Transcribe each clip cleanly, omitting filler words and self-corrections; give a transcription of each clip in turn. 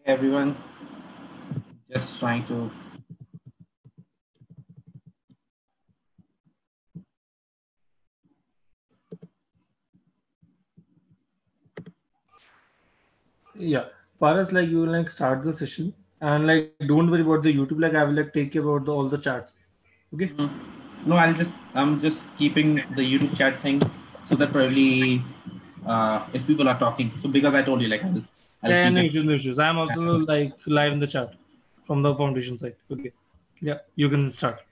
Everyone, just trying to. Yeah, Paras, like you will like start the session and like don't worry about the YouTube. Like I will like take care about all the chats. Okay. Mhm. No, I'm just keeping the YouTube chat thing so that probably if people are talking. So because I told you, like I'll Yeah, keep no it. issues, no issues. I'm also like live in the chat from the foundation side. Okay. Yeah, you can start.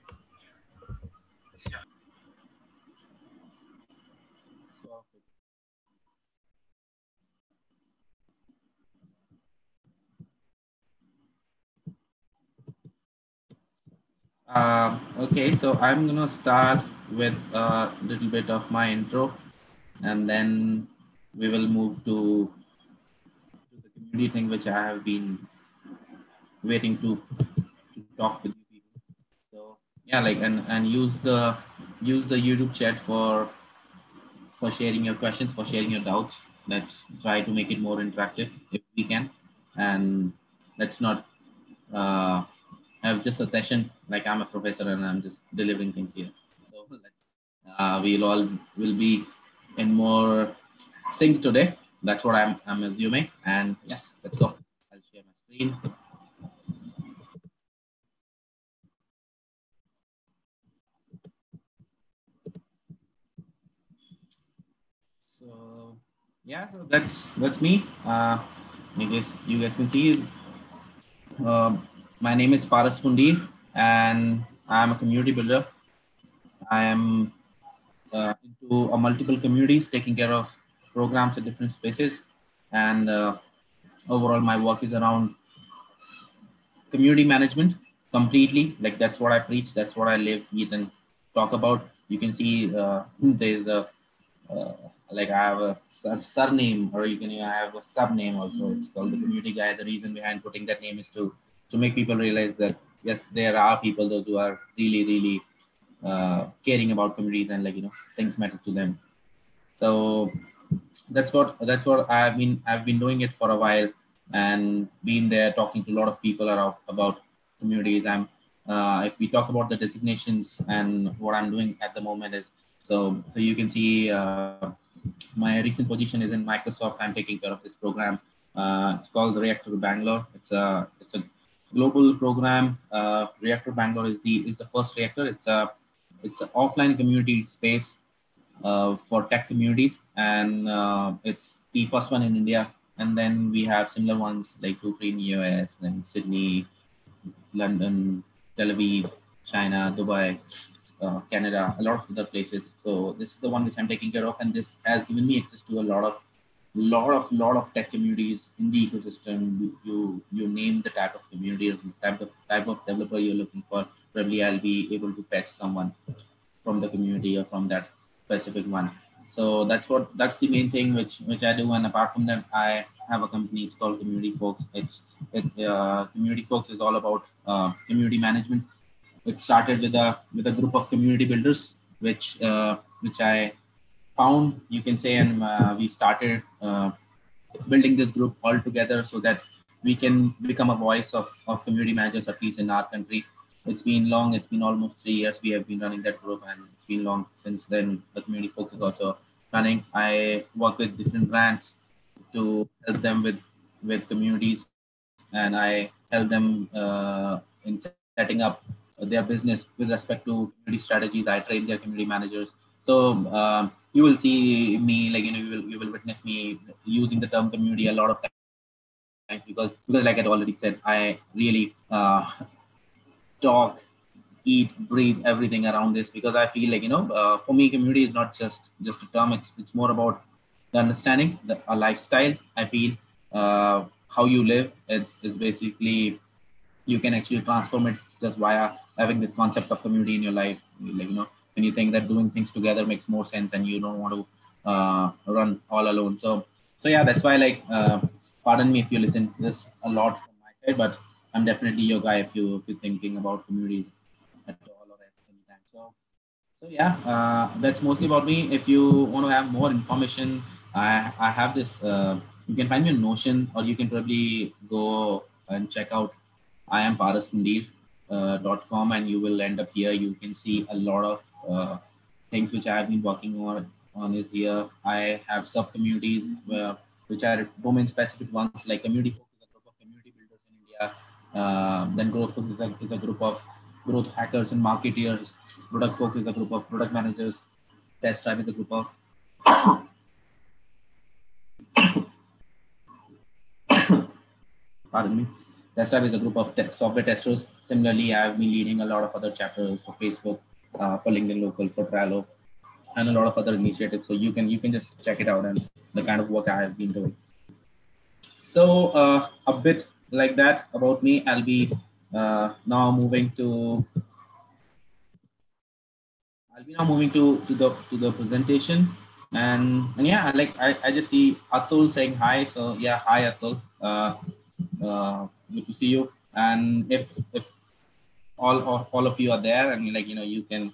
Okay, so I'm gonna start with a little bit of my intro, and then we will move to the community thing, which I have been waiting to talk with you people. So yeah, like and use the YouTube chat for sharing your questions, for sharing your doubts. Let's try to make it more interactive if we can, and let's not uh, have just a session like I'm a professor and I'm just delivering things here. So we'll all will be in more sync today. That's what I'm assuming. And yes, let's go. I'll share my screen. So yeah, so that's me. I guess you guys can see. My name is Paras Pundir, and I'm a community builder. I am into multiple communities, taking care of programs at different spaces, and overall, my work is around community management completely. Like that's what I preach. That's what I live, eat, and talk about. You can see there's a uh, like I have a surname, or you can I have a sub name also. It's called the community guy. The reason behind putting that name is to make people realize that yes, there are people those who are really caring about communities and things matter to them. So that's what I've been doing it for a while and been there talking to a lot of people about communities. If we talk about the designations and what I'm doing at the moment is so you can see my recent position is in Microsoft. I'm taking care of this program. It's called the Reactor Bangalore. It's a global program. Reactor Bangalore is the first reactor. It's an offline community space for tech communities, and it's the first one in India. And then we have similar ones like two, three in US, then Sydney, London, Tel Aviv, China, Dubai, Canada, a lot of other places. So this is the one which I'm taking care of, and this has given me access to a lot of tech communities in the ecosystem. You name the type of community, or type of developer you're looking for. Probably I'll be able to fetch someone from the community or from that specific one. So that's the main thing which I do. And apart from that, I have a company. It's called Community Folks. Community Folks is all about community management. It started with a group of community builders, which I found, you can say, and we started building this group all together so that we can become a voice of community managers, at least in our country. It's been long. It's been almost 3 years we have been running that group, and it's been long since then. The community folks is also running. I work with different brands to help them with communities, and I help them in setting up their business with respect to community strategies. I train their community managers. So you will see me, like you will witness me using the term community a lot of times because like I already said, I really talk, eat, breathe everything around this, because I feel like for me community is not just a term. It's more about the understanding, a lifestyle. I feel how you live. It's basically you can actually transform it just via having this concept of community in your life. Like when you think that doing things together makes more sense and you don't want to run all alone. So yeah, that's why, pardon me if you listen this a lot from my side, but I'm definitely your guy if you're thinking about communities at all or at any time. So yeah, that's mostly about me. If you want to have more information, I have this. You can find me on Notion, or you can probably go and check out iamparasmundir.com, and you will end up here. You can see a lot of things which I have been working on is here. I have sub communities which are domain specific ones, like Community Focus is a group of community builders in India. Then Growth Focus is a group of growth hackers and marketeers. Product Focus is a group of product managers. Test Drive is a group of pardon me. Test Drive is a group of software testers. Similarly, I've been leading a lot of other chapters for Facebook, for LinkedIn Local, for Trello, and a lot of other initiatives. So you can just check it out and the kind of work I have been doing. So a bit like that about me. I'll be now moving to the presentation, and yeah, I just see Atul saying hi. So yeah, hi Atul. Good to see you. And if all of you are there, and you can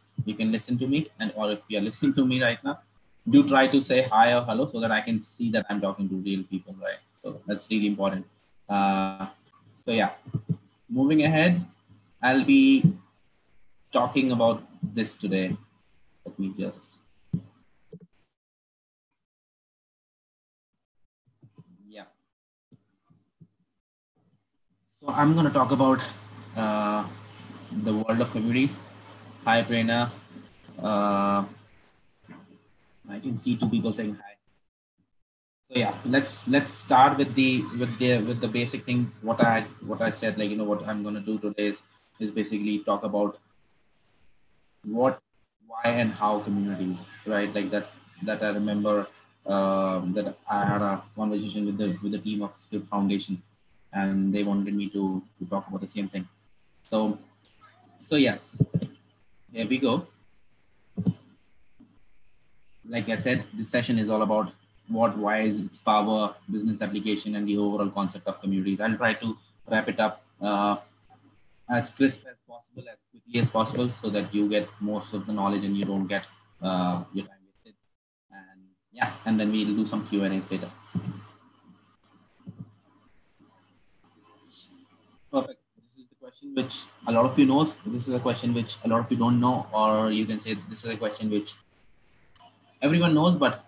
listen to me, and or if you are listening to me right now, do try to say hi or hello so that I can see that I'm talking to real people, right? So that's really important. So yeah, moving ahead, I'll be talking about this today. Let me just So I'm going to talk about the world of communities. Hi, Prerna. I can see two people saying hi. So yeah, let's start with the basic thing. What I said, what I'm going to do today is basically talk about what, why, and how communities, right? Like that I remember that I had a conversation with the team of Script Foundation, and they wanted me to talk about the same thing. So yes, here we go. Like I said, this session is all about what, why is its power, business application, and the overall concept of communities. I'll try to wrap it up as crisp as possible, as quickly as possible, so that you get most of the knowledge and you don't get your time wasted. And yeah, and then we'll do some Q&As later. Perfect. This is the question which a lot of you knows. This is a question which a lot of you don't know, or you can say this is a question which everyone knows, but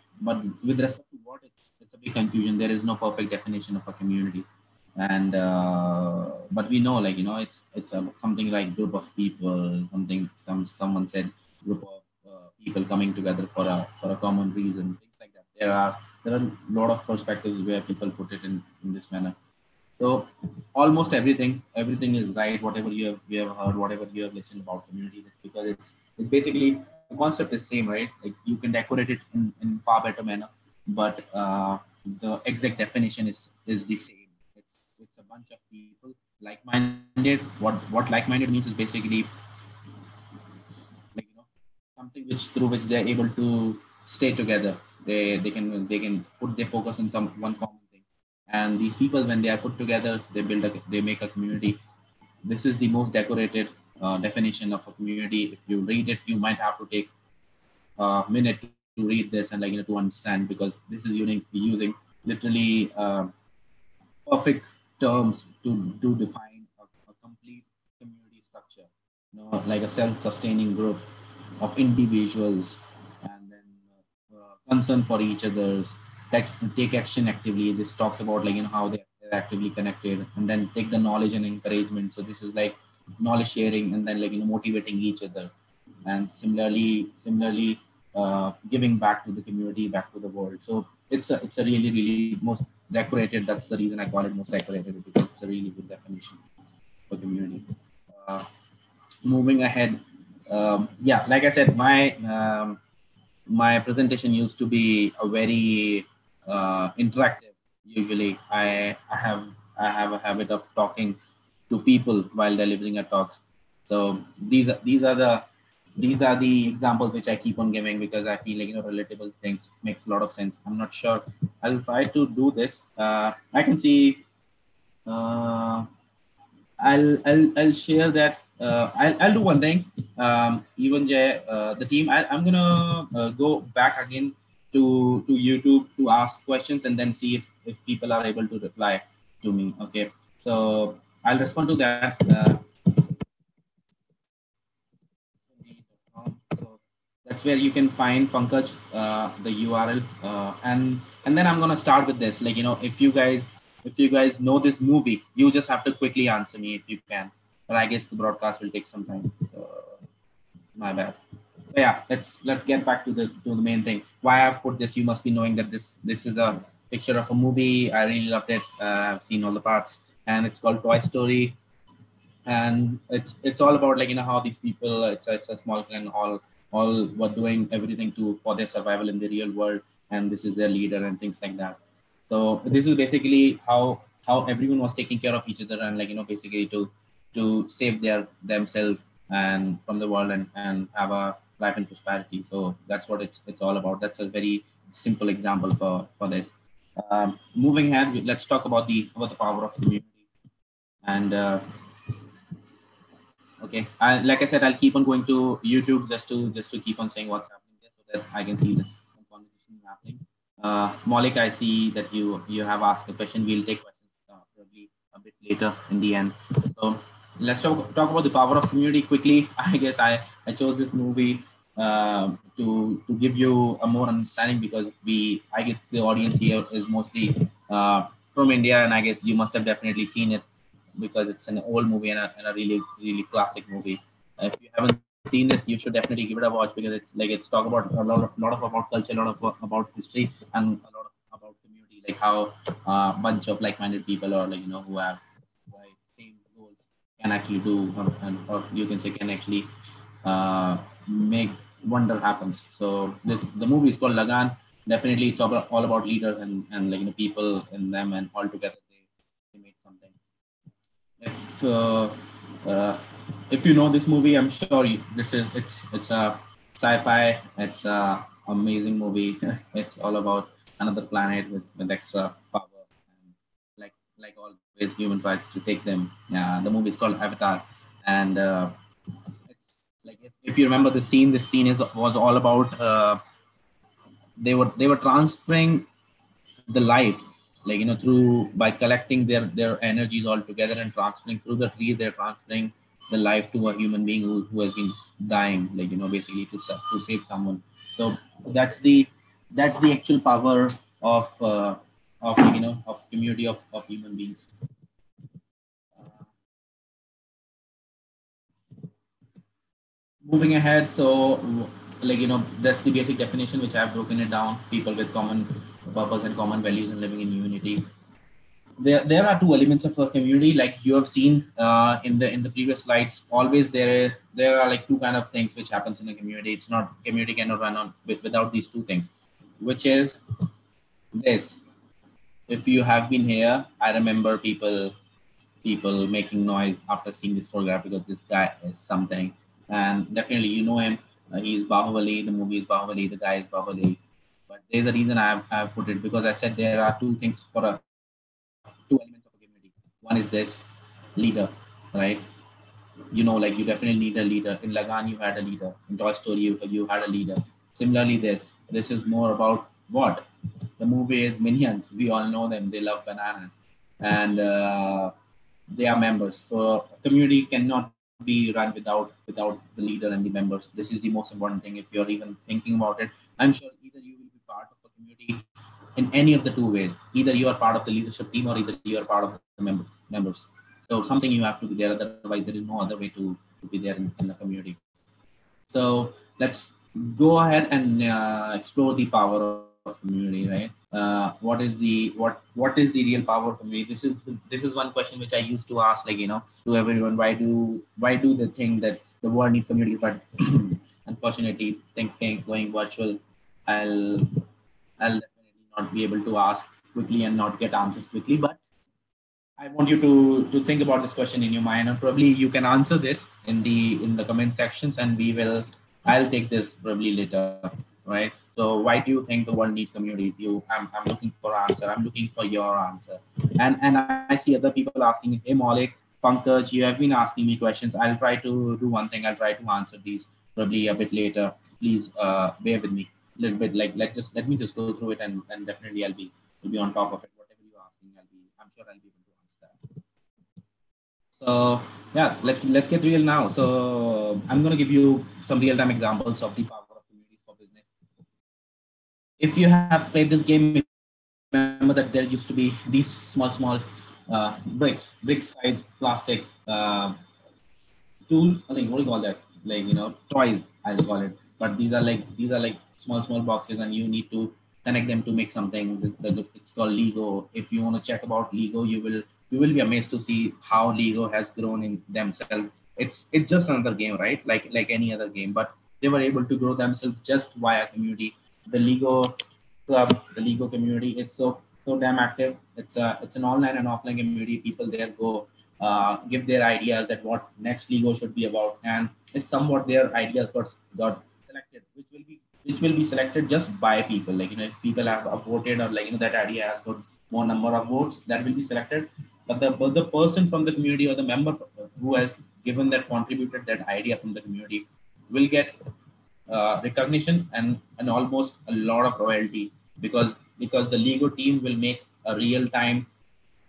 with respect to what, it's a big confusion. There is no perfect definition of a community, and but we know, it's something like group of people. Someone said group of people coming together for a common reason. Things like that. There are a lot of perspectives where people put it in this manner. So almost everything is right. Whatever you have heard, whatever you have listened about community, because it's basically the concept is same, right? Like you can decorate it in far better manner, but the exact definition is the same. It's a bunch of people like-minded. What like-minded means is basically something through which they're able to stay together. They can put their focus on some one common thing. And these people, when they are put together, they make a community. This is the most decorated definition of a community. If you read it, you might have to take a minute to read this and to understand, because this is using literally perfect terms to define a complete community structure. Like a self-sustaining group of individuals, and then concern for each other's, take action actively. This talks about how they're actively connected, and then take the knowledge and encouragement. So this is like knowledge sharing, and then motivating each other, and similarly giving back to the community, back to the world. So it's a really most decorated. That's the reason I call it most decorated, because it's a really good definition for community. Moving ahead, yeah, like I said, my presentation used to be a very interactive. Usually, I have a habit of talking to people while delivering a talk. So these are the examples which I keep on giving, because I feel relatable things makes a lot of sense. I'm not sure. I'll try to do this. I can see. I'll share that. I'll do one thing. Even Jay, the team, I'm gonna go back again to YouTube to ask questions, and then see if people are able to reply to me. Okay, so I'll respond to that. So that's where you can find Pankaj, the URL, and then I'm gonna start with this. Like, if you guys know this movie, you just have to quickly answer me if you can. But I guess the broadcast will take some time. So my bad. So yeah, let's get back to the main thing. Why I've put this, you must be knowing that this is a picture of a movie. I really loved it. I've seen all the parts, and it's called Toy Story, and it's all about, like, how these people, it's a small clan, all were doing everything to for their survival in the real world, and this is their leader and things like that. So this is basically how everyone was taking care of each other, and, like, basically to save themselves and from the world, and have a life in prosperity. So that's what it's all about. That's a very simple example for this. Moving ahead, let's talk about the power of community. And okay, like I said, I'll keep on going to YouTube just to keep on saying what's happening there, so that I can see the conversation happening. Malik, I see that you have asked a question. We'll take questions probably a bit later in the end. So let's talk about the power of community quickly. I guess I chose this movie to give you a more understanding, because I guess the audience here is mostly from India, and I guess you must have definitely seen it, because it's an old movie and a really really classic movie. If you haven't seen this, you should definitely give it a watch, because it's talk about a lot of about culture, a lot of about history, and a lot of about community, like how a bunch of like-minded people, or, like, who have like same goals, can actually do, or you can say can actually make wonder happens. So the movie is called Lagan. Definitely, it's all about leaders, and, like, people in them, and all together they made something. If uh, if you know this movie, I'm sure it's a sci-fi. It's a amazing movie. It's all about another planet with extra power, and like always, human tries to take them. The movie is called Avatar, and it's like, if you remember the scene, this scene was all about they were transferring the life, like, through by collecting their energies all together and transferring through the tree. They're transferring the life to a human being who has been dying, like, basically to save someone. So that's the actual power of of community of human beings. uh, Moving ahead, so, like, that's the basic definition, which I've broken it down: people with common purpose and common values and living in unity. There are two elements of a community, like you have seen in the previous slides. Always there are like two kind of things which happens in a community. It's not Community cannot run on without these two things, which is this. If you have been here, I remember people making noise after seeing this photograph, because this guy is something. And definitely you know him. He's Bahubali. The movie is Bahubali. The guy is Bahubali. But there's a reason I've put it, because I said there are two things for a two elements of a community. One is this: leader, right? Like, you definitely need a leader. In Lagan, you had a leader. In Toy Story, you had a leader. Similarly, this is more about what the movie is Minions. We all know them. They love bananas, and they are members. So a community cannot be run without the leader and the members. This is the most important thing. If you're even thinking about it, I'm sure either you will be part of a community in any of the two ways. Either you are part of the leadership team, or either you are part of the members. So something you have to be there. Otherwise, there is no other way to be there in the community. So let's go ahead and explore the power of community, right? What is the real power of community? This is one question which I used to ask, like, to everyone. Why do they think that the world needs communities? But unfortunately, things going virtual. I'll I'll definitely not be able to ask quickly and not get answers quickly. But I want you to think about this question in your mind, and probably you can answer this in the comment sections, and I'll take this probably later, right? So why do you think the world needs communities? I'm looking for answer. I'm looking for your answer, and I see other people asking, hey Malik, Pankaj, you have been asking me questions. I'll try to do one thing. I'll try to answer these probably a bit later. Please bear with me a little bit. Like let me just go through it, and definitely I'll be on top of it. Whatever sure I'll be able to answer that. So yeah, let's get real now. So I'm going to give you some real-time examples of the power of communities for business. If you have played this game, remember that there used to be these small brick size plastic tools, I think, what do you call that? Like, toys, I'll call it. But these are like small boxes, and you need to connect them to make something. It's called Lego. If you want to check about Lego, you will be amazed to see how Lego has grown in themselves. It's just another game, right? Like any other game, but they were able to grow themselves just via community. The Lego club, the Lego community is so damn active. It's an online and offline community. People there go give their ideas that what next Lego should be about, and it's somewhat their ideas got selected, which will be selected just by people. Like, if people have voted, or like, that idea has got more number of votes, that will be selected. But the person from the community, or the member who has given that contributed that idea from the community, will get recognition and almost a lot of royalty, because the Lego team will make a real time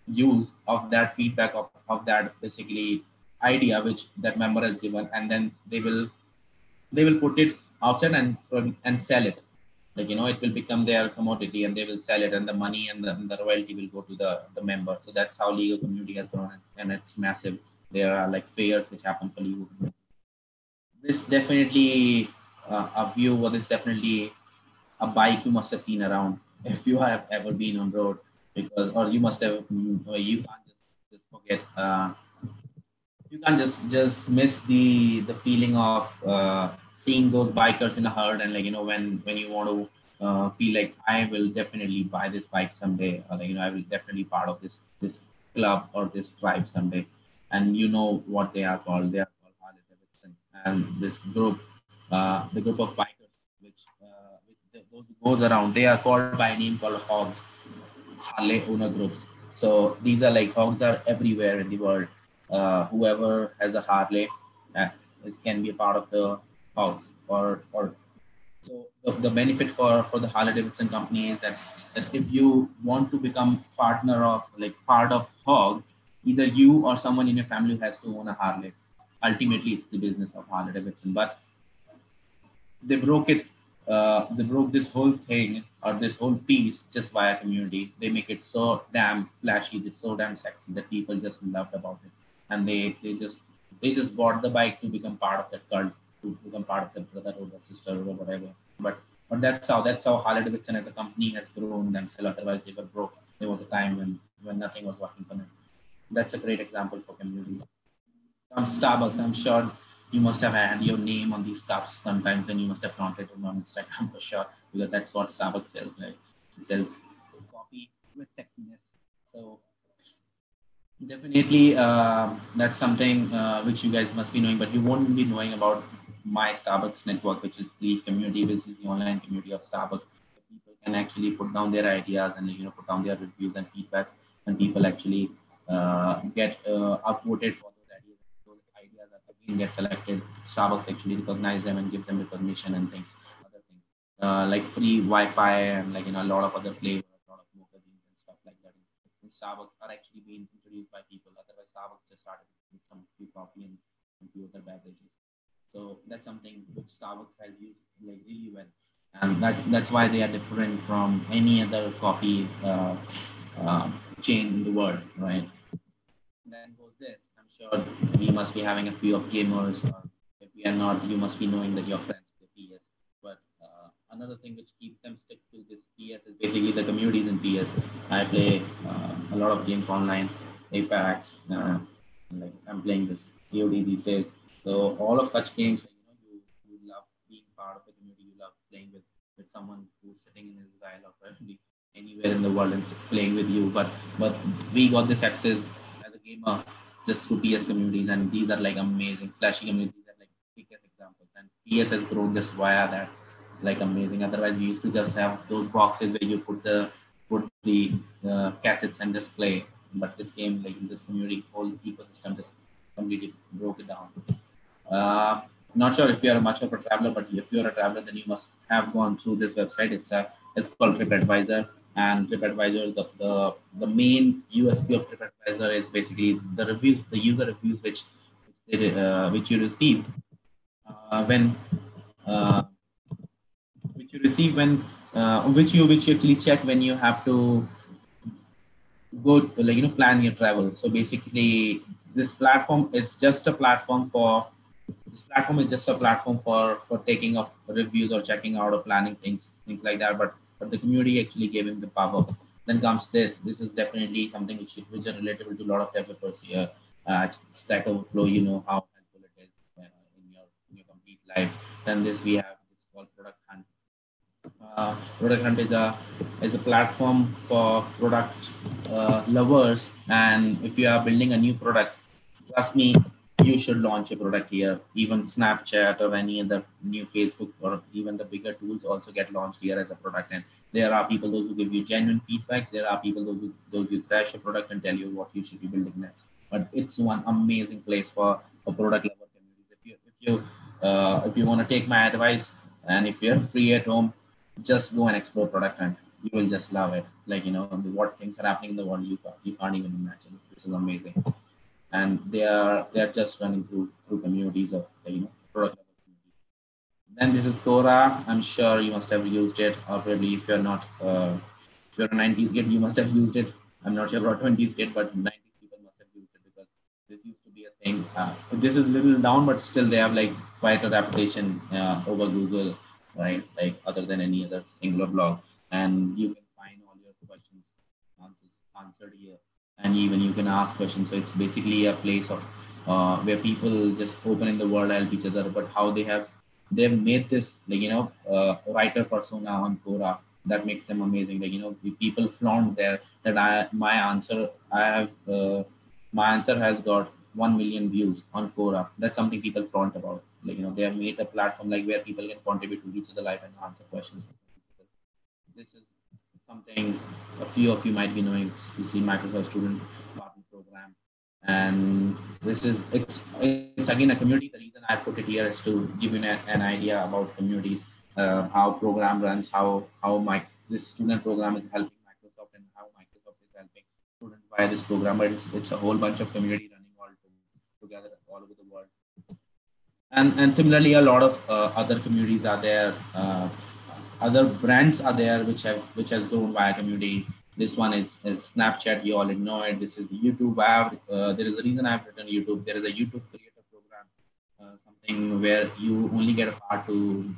use of that feedback, of that basically idea which that member has given, and then they will put it outside and sell it. Like, it will become their commodity, and they will sell it, and the money and the royalty will go to the member. So that's how Lego community has grown, and it's massive. There are like fairs which happen for Lego. This definitely a view, or this definitely a bike you must have seen around if you have ever been on road, because, or you must have, you can't just forget, you can't just miss the feeling of seeing those bikers in a herd, and like, when you want to feel like I will definitely buy this bike someday, or like, I will definitely part of this club or this tribe someday. And what they are called, Harley Davidson. And this group, the group of bikers which those who goes around, they are called by a name called hogs, Harley owner groups. So these are like, hogs are everywhere in the world. Whoever has a Harley, uh, it can be a part of the hogs. Or so the benefit for the Harley Davidson company is that if you want to become partner, of like part of hog, either you or someone in your family has to own a Harley. Ultimately, it's the business of Harley Davidson. But they broke it. They broke this whole thing, or this whole piece, just via community. They make it so damn flashy, it's so damn sexy, that people just loved about it, and they just bought the bike to become part of that cult, to become part of the brotherhood or sisterhood or whatever. But that's how Harley Davidson as a company has grown themselves. Otherwise, they were broke. There was a time when nothing was working for them. That's a great example for community. From Starbucks, I'm sure you must have had your name on these cups sometimes, and you must have flaunted it on Instagram for sure, because that's what Starbucks sells, right? It sells coffee with sexiness. So definitely, that's something which you guys must be knowing, but you won't be knowing about my Starbucks network, which is the community, which is the online community of Starbucks. People can actually put down their ideas, and put down their reviews and feedbacks, and people actually get upvoted for those ideas. Those ideas are again get selected. Starbucks actually recognize them and give them recognition and other things, like free Wi-Fi, and like, a lot of other flavors, a lot of mocha beans and stuff like that. And Starbucks are actually being introduced by people. Otherwise, Starbucks just started with some free coffee and few other beverages. So that's something which Starbucks has used like really well, and that's why they are different from any other coffee chain in the world, right? Then goes this. I'm sure we must be having a few of gamers, or if we are not, you must be knowing that you're friends with the PS. But another thing which keeps them stick to this PS is basically the communities in PS. I play a lot of games online, Apex, like I'm playing this COD these days. So all of such games, like, you love being part of the community. You love playing with someone who's sitting in Israel or probably anywhere in the world and playing with you. But we got this access as a gamer just through PS communities, and these are like amazing, flashy communities. These are like biggest examples, and PS has grown just via that, like amazing. Otherwise, we used to just have those boxes where you put the cassettes and just play. But this game, like in this community, whole ecosystem just completely broke it down. Uh, Not sure if you are much of a traveler, but if you are a traveler, then you must have gone through this website. It's called TripAdvisor. And TripAdvisor, the main USP of TripAdvisor is basically the reviews, the user reviews which you receive when uh, which you receive when which you actually check when you have to go like plan your travel. So basically, this platform is just a platform for taking up reviews or checking out or planning things like that. But the community actually gave him the power. Then comes this. This is definitely something which are relatable to a lot of developers here. Stack Overflow, you know how helpful it is in your complete life. Then we have this called Product Hunt. Product Hunt is a platform for product lovers, and if you are building a new product, trust me, you should launch a product here. Even Snapchat or any other new Facebook or even the bigger tools also get launched here as a product. And there are people those who give you genuine feedbacks. There are people those who crash a product and tell you what you should be building next. But it's one amazing place for product lover communities. If you want to take my advice, and if you're free at home, just go and explore Product Hunt. You will just love it. Like what things are happening in the world you can't even imagine. This is amazing, and they are just running through communities of product level communities. Then this is Quora. I'm sure you must have used it, or probably if you're a 90s kid, you must have used it. I'm not sure about 20s kid, but 90s people must have used it because this used to be a thing. This is a little down, but still they have like quite a reputation over Google, right? Like other than any other singular blog, and you can find all your questions answered here, and even you can ask questions. So it's basically a place of where people just open in the world, help each other. But how they've made this writer persona on Quora that makes them amazing. The people flaunt there that my answer has got 1 million views on Quora. That's something people flaunt about. They have made a platform like where people can contribute to each other life and answer questions. This is something a few of you might be knowing. You see Microsoft Student Partner Program, and it's again a community. The reason I put it here is to give you an idea about communities, how program runs, how my this student program is helping Microsoft, and how Microsoft is helping students via this program. But it's a whole bunch of community running together all over the world. And similarly, a lot of other communities are there. Other brands are there which has grown via community. This one is Snapchat. You already know it. This is YouTube. There is a reason I've written YouTube. There is a YouTube creator program, something where you only get a part to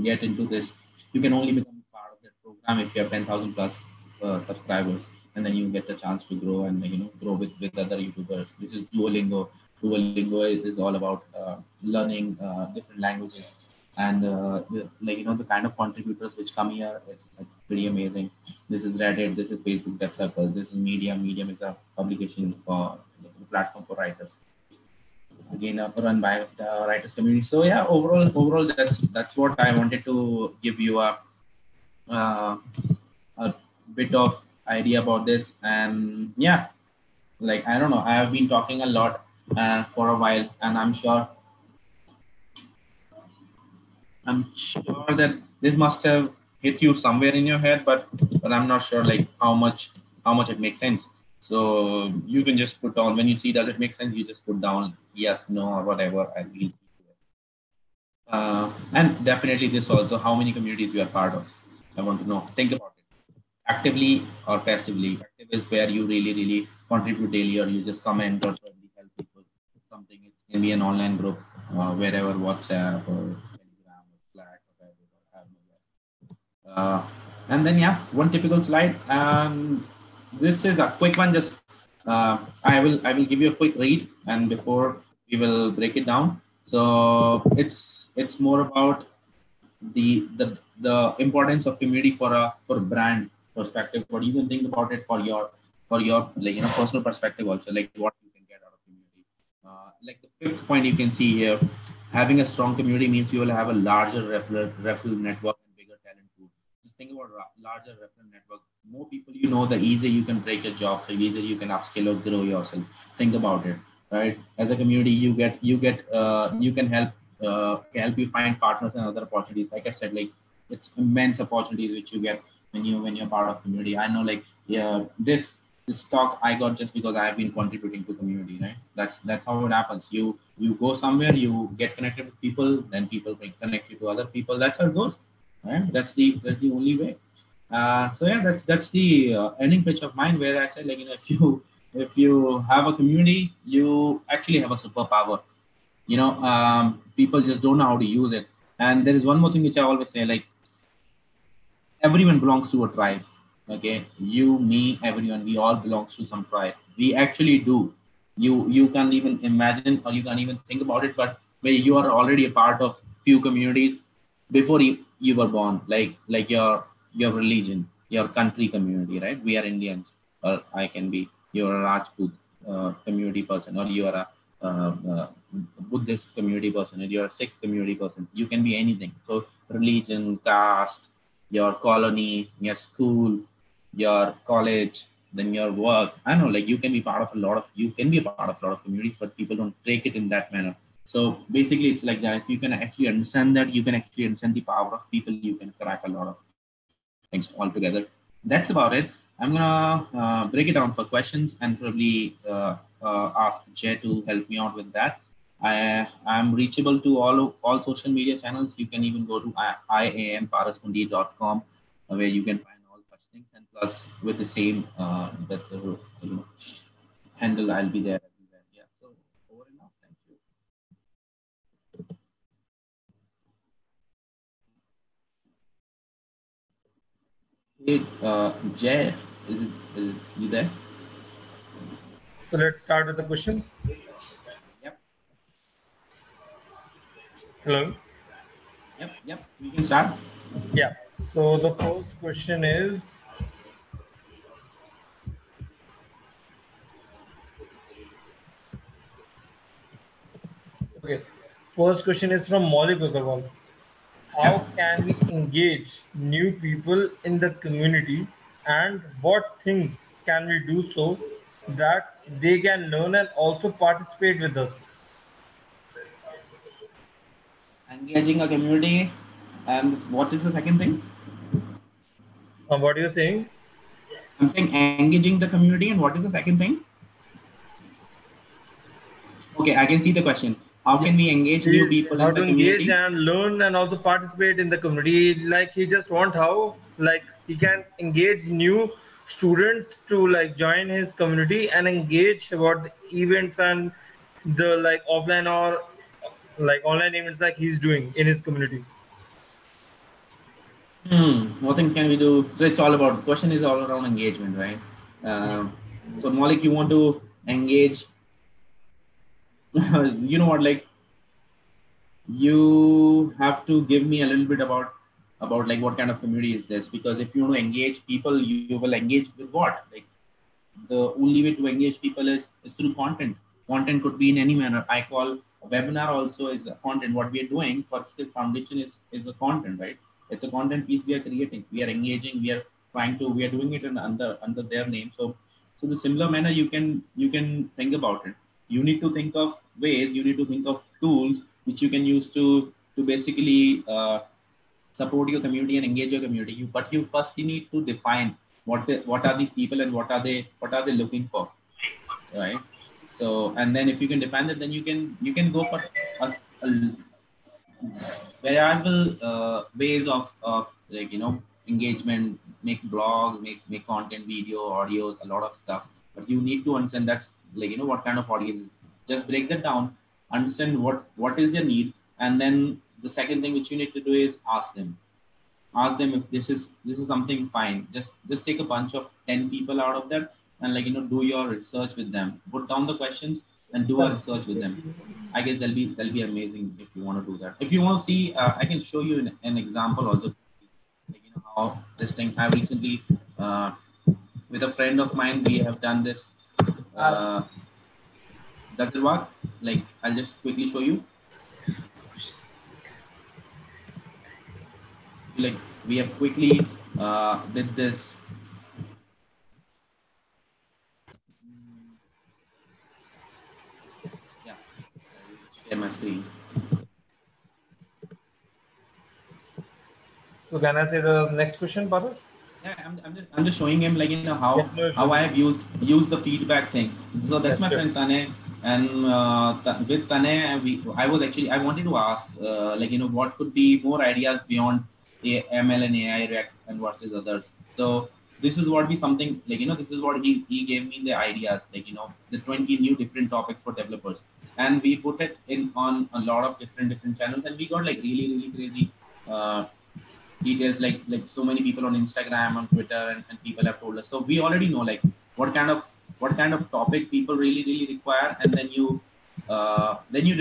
get into this. You can only become part of that program if you have 10,000 plus subscribers, and then you get a chance to grow and grow with other YouTubers. This is Duolingo. Duolingo is all about learning different languages, and the kind of contributors which come here, it's pretty amazing. This is Reddit. This is Facebook Dev Circle. This is Medium. Medium is a publication for the platform for writers, again run by the writers community. So yeah, overall that's what I wanted to give you uh, a bit of idea about this. And yeah, like I don't know, I have been talking a lot for a while, and I'm sure that this must have hit you somewhere in your head, but I'm not sure like how much it makes sense. So you can just put down when you see does it make sense. You just put down yes, no, or whatever, and we'll see to it. And definitely this also how many communities you are part of. I want to know. Think about it. Actively or passively. Active is where you really contribute daily, or you just comment or probably help people. Something it can be an online group, wherever WhatsApp or Telegram or Slack or whatever. I have no idea. And then yeah, one typical slide. This is a quick one. Just I will give you a quick read, and before we will break it down. So it's more about the importance of community for a brand perspective, but you can think about it for your personal perspective also, like what you can get out of community. Like the fifth point you can see here, having a strong community means you will have a larger referral network and bigger talent pool. Just think about larger referral network. More people you know, the easier you can break your job, the easier you can upskill or grow yourself. Think about it, right? As a community, you can help you find partners and other opportunities. Like I said, like it's immense opportunities which you get when you're part of community. I know, like, yeah, this talk I got just because I have been contributing to community, right? That's how it happens. You go somewhere, you get connected with people, then people bring connect you to other people. That's how it goes, right? That's the only way. So yeah, that's the ending pitch of mine, where I said, like, if you have a community, you actually have a superpower. People just don't know how to use it. And there is one more thing which I always say, like, everyone belongs to a tribe. Okay, you, me, everyone, we all belongs to some tribe. We actually do. You can't even imagine, or you can't even think about it, but where you are already a part of few communities before you were born, like your religion, your country community, right? We are Indians, or I can be, you're a Rajput community person, or you are a Buddhist community person, or you're a Sikh community person. You can be anything. So religion, caste, your colony, your school, your college, then your work. I know, like, you can be a part of a lot of communities, but people don't take it in that manner. So basically, it's like that. If you can actually understand that, you can actually understand the power of people, you can crack a lot of things altogether. That's about it. I'm gonna break it down for questions, and probably ask Jay to help me out with that. I'm reachable to all social media channels. You can even go to iamparasmundi.com, where you can find all such things. And plus, with the same handle, I'll be there everywhere. Yeah. So over and out. Thank you. Hey, Jay, is it you there? So let's start with the questions. Yep. Hello. Yep. We can start. Yeah. So the first question is, okay. First question is from Maulik Agarwal. Yep. How can we engage new people in the community, and what things can we do so that they can learn and also participate with us? Engaging a community, and what is the second thing? What are you saying? I'm saying engaging the community, and what is the second thing? Okay, I can see the question. How Yeah. can we engage new people How in to the engage community? and learn and also participate in the community. Like he just want how like he can engage new students to like join his community and engage about the events and the like offline or like online events like he's doing in his community. What things can we do? So it's all about, the question is all around engagement, right? So Malik, you want to engage? You know what? Like, you have to give me a little bit about like what kind of community is this, because if you want to engage people, you will engage with what? Like, the only way to engage people is through content. Content could be in any manner. I call a webinar also is a content. What we are doing for Skill Foundation is a content, right? It's a content piece we are creating. We are engaging. We are doing it under their name. So the similar manner, you can think about it. You need to think of ways. You need to think of tools which you can use to basically support your community and engage your community. But you first you need to define what are these people, and what are they looking for, right? So, and then if you can define that, then you can go for a variable ways of like, engagement, make blogs, make content, video, audios, a lot of stuff. But you need to understand that's, like, what kind of audience. Just break that down, understand what is their need, and then the second thing which you need to do is ask them if this is something fine. Just take a bunch of 10 people out of that, and, like, do your research with them, put down the questions and do a research with them. I guess they'll be amazing. If you want to do that, if you want to see, I can show you an example also, like, how this thing I recently, uh, with a friend of mine, we have done this. Does it work? Like, I'll just quickly show you. Like, we have quickly did this. Yeah, I'll just share my screen. So can I say the next question, Paras? I'm just showing him, like, you know, Yeah, no how issues. I have used the feedback thing. So that's Yes, my sure. friend Tane, and with Tane, I was actually, I wanted to ask, like, you know, what could be more ideas beyond ML and AI React and versus others. So this is what we something, like, you know, this is what he gave me the ideas, like, you know, the 20 new different topics for developers, and we put it in on a lot of different channels, and we got like really crazy. Uh, Details, like so many people on Instagram, on Twitter, and people have told us. So we already know like what kind of topic people really require, and then you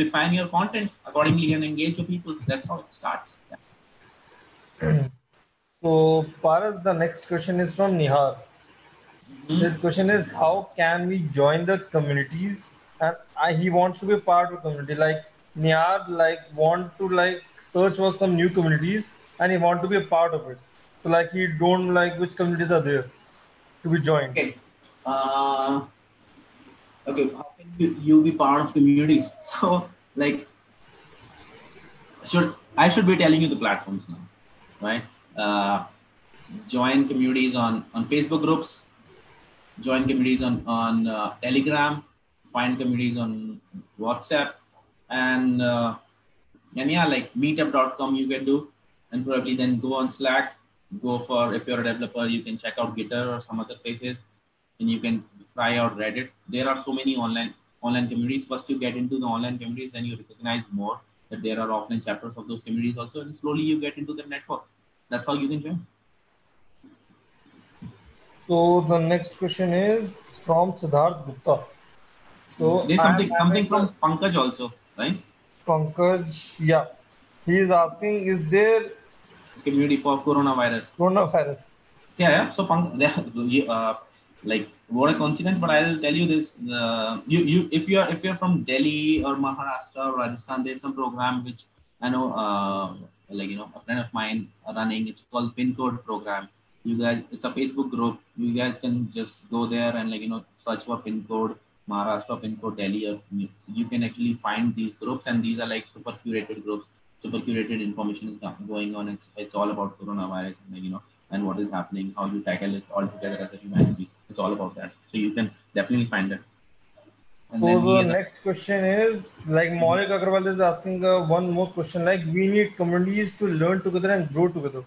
refine your content accordingly and engage the people. That's how it starts. Yeah. So, Paras, the next question is from Nihar. His Mhm. question is, how can we join the communities? And he wants to be a part of community. Like Nihar, like want to like search for some new communities, and he want to be a part of it. So like he don't like which communities are there to be joined. Okay. Uh, okay. How can you be part of communities? So like should be telling you the platforms now, right? Uh, Join communities on Facebook groups, join communities on Telegram, find communities on WhatsApp, and yeah, like meetup.com you can do, and probably then go on Slack. Go for, if you're a developer, you can check out Gitter or some other places, and you can try out Reddit. There are so many online communities. First, you get into the online communities, then you recognize more that there are offline chapters of those communities also, and slowly you get into the network. That's how you can join. So the next question is from Siddharth Gupta. So There's I am something having the from Pankaj also, right? Pankaj. Yeah, he is asking, is there Community for coronavirus. coronavirus? Yeah. So like what a coincidence, but I'll tell you this: if you're from Delhi or Maharashtra or Rajasthan, there's some program which I know, like, you know, a friend of mine running. It's called Pin Code program. You guys, it's a Facebook group. You guys can just go there and, like, you know, search for Pin Code Maharashtra, Pin Code Delhi, or you can actually find these groups, and these are like super curated groups. Super curated information is going on. It's all about coronavirus, and, like, you know, and what is happening, how you tackle it all together as a humanity. It's all about that. So you can definitely find it. And So then he the has a. next question is like Maulik Agarwal is asking one more question like we need communities to learn together and grow together.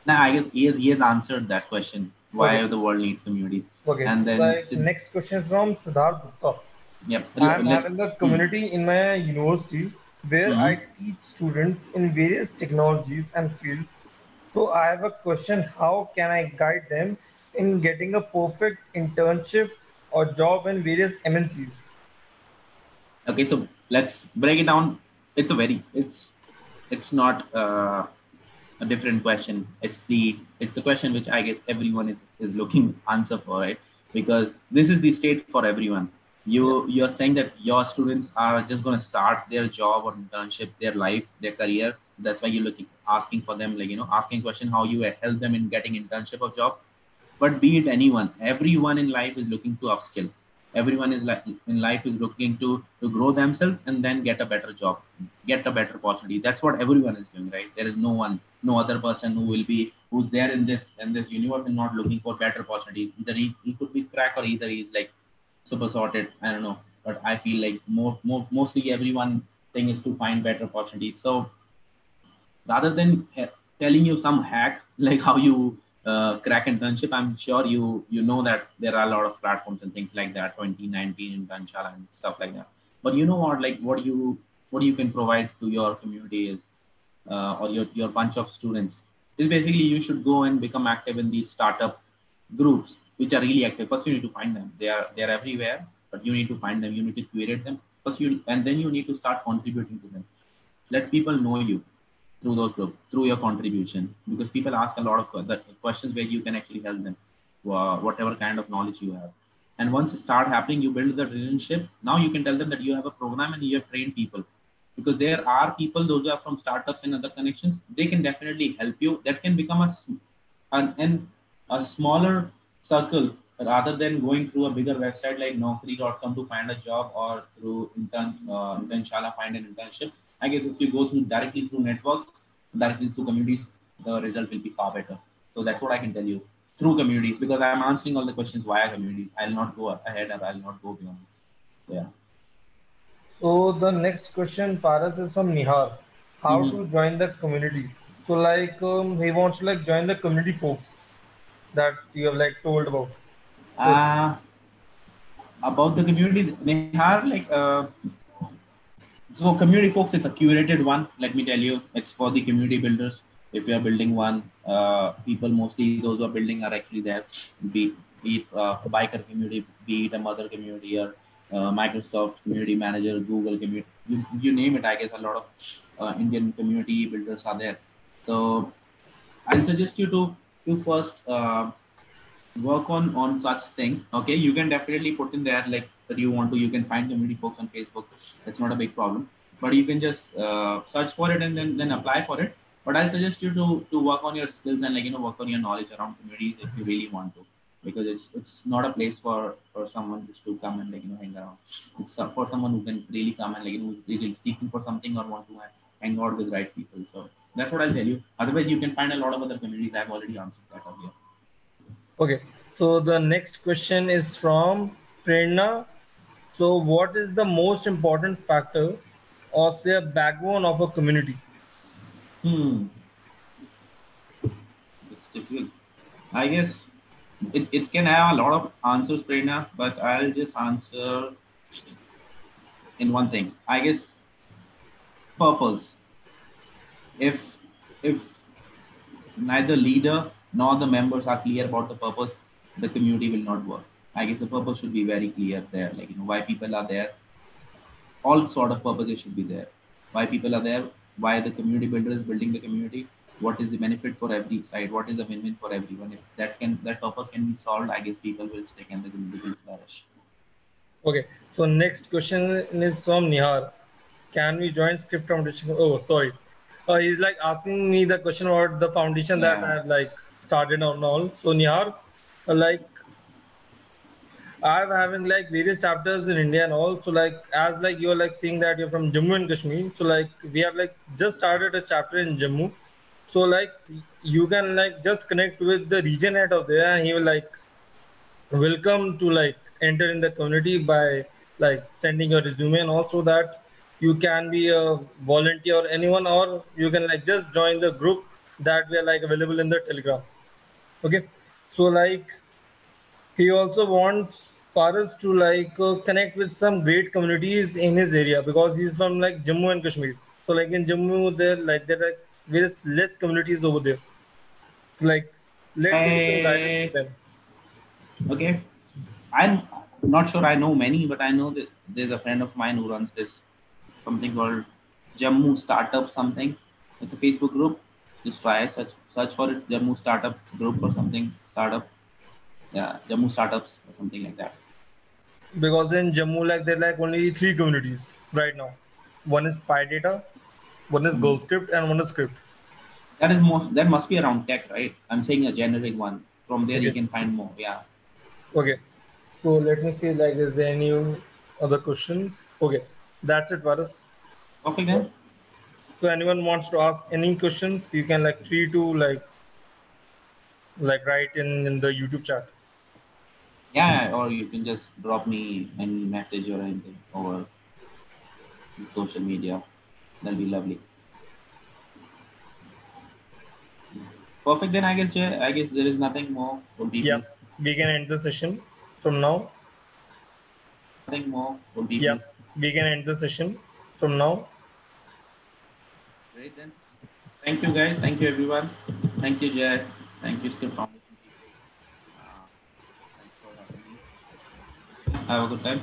Now I guess he has answered that question. Okay, Why the world needs communities? okay. And So then like next question is from Siddharth Gupta. yep. I'm Let. having a Hmm. community in my university where I Hmm. teach students in various technologies and fields. So I have a question: how can I guide them in getting a perfect internship or job in various MNCs? Okay, so let's break it down. It's not a different question. It's the question which I guess everyone is looking answer for, right? Because this is the state for everyone. Yeah. You're saying that your students are just going to start their job or internship, their life, their career. That's why you're looking asking for them, like, you know, asking question how you help them in getting internship or job. But be it anyone, everyone in life is looking to upskill. Everyone is like in life is looking to grow themselves and then get a better job, get a better opportunity. That's what everyone is doing, right? There is no other person who will be who's there in this universe and not looking for better opportunity. Either he could be crack, or either he's like super sorted. I don't know, but I feel like mostly everyone thing is to find better opportunities. So rather than telling you some hack like how you crack internship, I'm sure you know that there are a lot of platforms and things like that, 2019 internship and stuff like that. But you know what, like what you can provide to your community is or your bunch of students is basically you should go and become active in these startup groups which are really active. First, you need to find them. They are everywhere, but you need to find them. You need to curate them first. And then you need to start contributing to them. Let people know you through those groups, through your contribution, because people ask a lot of the questions where you can actually help them, whatever kind of knowledge you have. And once it start happening, you build the relationship. Now you can tell them that you have a program and you have trained people, because there are people, those are from startups and other connections. They can definitely help you. That can become an a smaller circle rather than going through a bigger website like Naukri.com to find a job, or through Internshala find an internship. I guess if you go through directly through networks, directly through communities, the result will be far better. So that's what I can tell you. through communities, because I'm answering all the questions via communities. I'll not go ahead or I'll not go beyond. Yeah. So the next question, Paras, is from Nihar. How to join the community? So like he wants to like join the community folks that you have like told about. So About the community, Nihar, so community folks is a curated one. Let me tell you, it's for the community builders. If you are building one, people mostly those who are building are actually there. Be it a biker community, be it a mother community, or Microsoft community manager, Google community, you name it. I guess a lot of Indian community builders are there. So I suggest you to first work on such things. Okay, you can definitely put in there like that you want to. You can find community folks on Facebook. That's not a big problem. But you can just search for it and then apply for it. But I suggest you to work on your skills and work on your knowledge around communities if you really want to, because it's not a place for someone just to come and hang around. It's for someone who can really come and who's really seeking for something or want to hang out with right people. So that's what I'll tell you. Otherwise, you can find a lot of other communities. I've already answered that earlier. okay, so the next question is from Prerna. So what is the most important factor or say a backbone of a community? It's difficult. I guess it can have a lot of answers, Prerna, but I'll just answer in one thing. I guess purpose. If neither leader nor the members are clear about the purpose, the community will not work. I guess the purpose should be very clear there, why people are there. All sort of purposes should be there. Why people are there, why the community builder is building the community, what is the benefit for every side, what is the win-win for everyone. If that purpose can be solved, I guess people will stick and the community will flourish. Okay, so next question is from Nihar. Can we join Script Foundation? Oh, sorry. He's like asking me the question about the foundation that I have like started on all. So Nihar, like I'm having like various chapters in India and all. So like as like you're like seeing that you're from Jammu and Kashmir. So like we have like just started a chapter in Jammu. So like you can like just connect with the region head of there and he will like welcome to like enter in the community by like sending your resume, and also that you can be a volunteer or anyone, or you can like just join the group that we are like available in the Telegram. Okay, so like he also wants Faraz to like connect with some great communities in his area because he's from like Jammu and Kashmir. So like in Jammu there are various less communities over there. So like let's give some guidance to them. Okay, I'm not sure I know many, but I know that there's a friend of mine who runs this something called Jammu Startup something. It's a Facebook group. Just try search for it, Jammu Startup Group or something. Startup, yeah, Jammu Startups or something like that. Because in Jammu, like there are like only 3 communities right now. One is PyData, one is GoScript, and one is Script. That must be around tech, right? I'm saying a generic one. From there you can find more. Yeah. Okay. So let me see. Like, is there any other questions? Okay, that's it, Varas. Okay then. So anyone wants to ask any questions, you can like free to like write in the YouTube chat. Yeah, or you can just drop me any message or anything over social media. That'll be lovely. Perfect. Then I guess there is nothing more for people. Yeah, we can end the session from now. Nothing more for people. Yeah, we can end the session from now. Great then. Thank you guys. Thank you everyone. Thank you Jay. Thank you Script Foundation people. Thanks for having me. Have a good time.